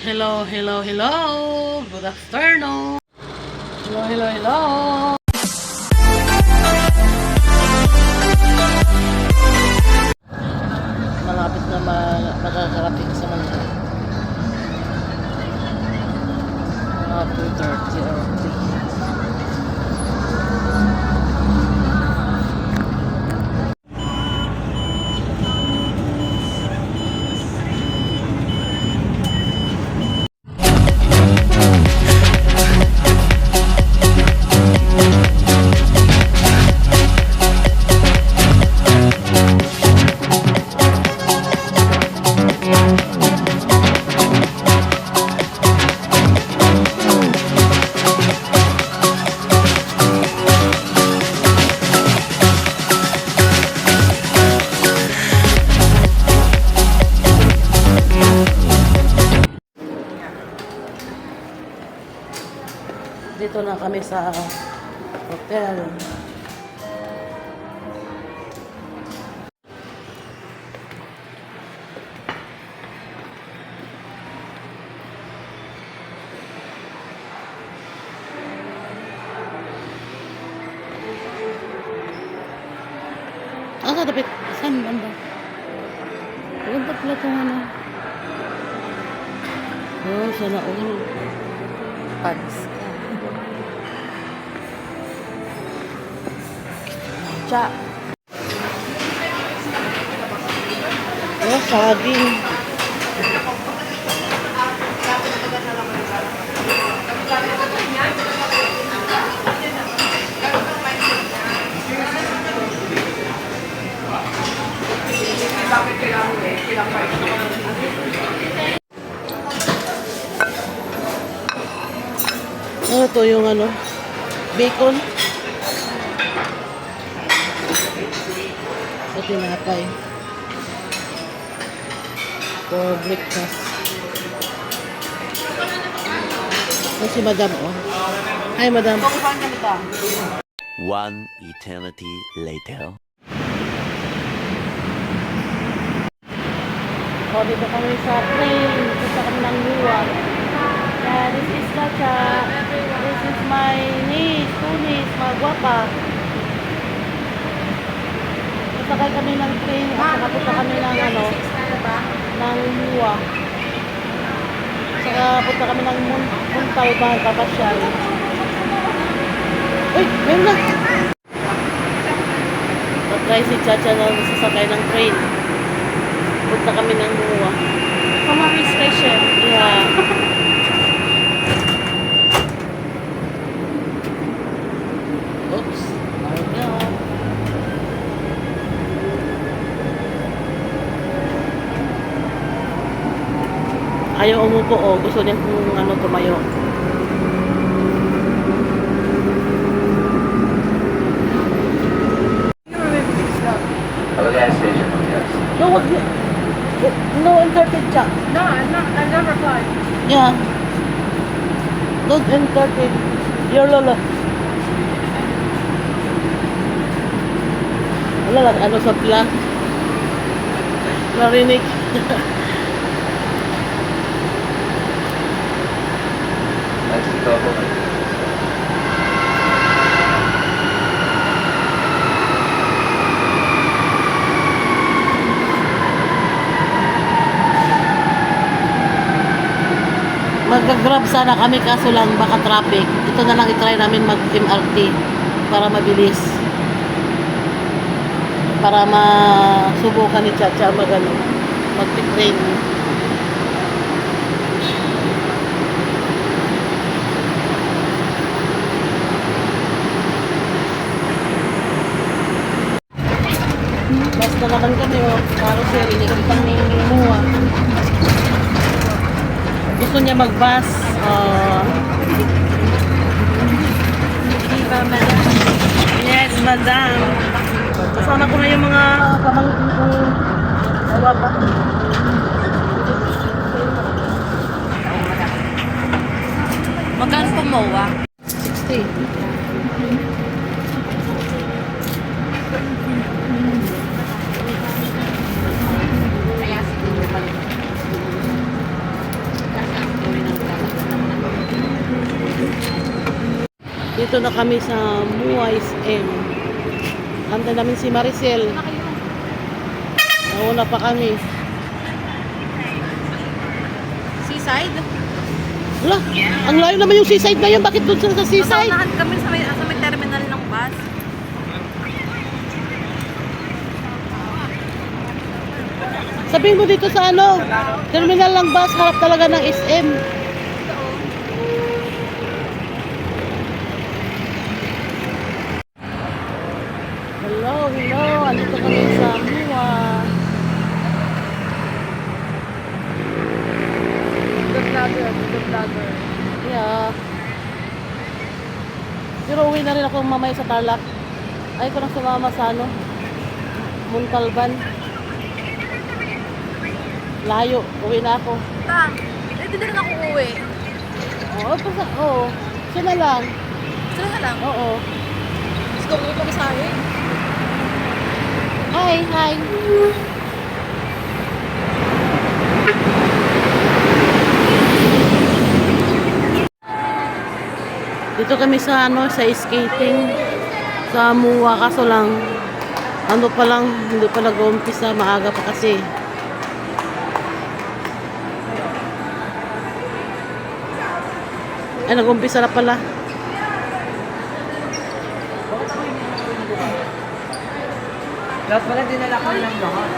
Hello, hello, hello. Good afternoon. Hello, hello, hello. Malapit na makakarating sa Manila. 2:30 or 3. Dito na kami sa hotel. Sa dapat saan banda? Ganda pala itong ano. Oh, sana all. Pads ka. Cha. Oh, saging. Ano to yung ano? Bacon. Sa tinapay. For breakfast. Ano si Madam, oh? Hi, Madam. One eternity later. O, dito kami sa train. Dito kami ng Newark. Yeah, this is Chacha. This is my niece, Tunis, magwapa. Sasakay kami ng train at saka kami ng ano, ng Newark. Saka punta kami ng Muntal ba, papasyal. Uy, meron na! Patry si Chacha na sasakay ng train. Punta kami ng Newark. Kamari Station. Yeah. Oops. Marga. Ayaw umupo, oh. Gusto niya kung ano tumayo. At the gas station, yes. No, wag niya. No entertain siya. No, I've never applied. Yeah. Don't entertain your lola. Wala lang, ano sa pla? Narinig. That's the double. Mag-grab sana kami kaso lang baka traffic. Ito na lang i-try namin mag-MRT para mabilis. Para masubukan ni Chacha mag-train. Basta naman kami, oh. Carousel, inikitang ni Mua. Gusto niya mag-bus. Diba, madam? Yes, madam. Kasama ko na yung mga pamangkin kong awa pa. Magkano po MOA? 60. Dito na kami sa Mua SM. Handa namin si Maricel. Nauna pa kami. Seaside? Wala, ang layo naman yung seaside na yun. Bakit doon sa seaside? Nasamahan kami sa may terminal ng bus. Sabihin mo dito sa ano, terminal ng bus, harap talaga ng SM. Hello, hello. Andito kami sa Mua. The vlogger. Yeah. Pero uwi na rin ako mamaya sa Tarlac. Ay ko nang sumama sa ano, Montalban. Layo, uwi na ako. Tang, hindi rin ako uwi. Oo. Siya na lang. Sila na lang. Oo. Gusto ko kami sa akin. Hi. Dito kami sa ano, sa skating sa Mua, kaso lang ano pa lang, hindi pa nag-uumpisa, maaga pa kasi. Ay, nag-umpisa na pala. Lahat pala dinala ko ng lahat.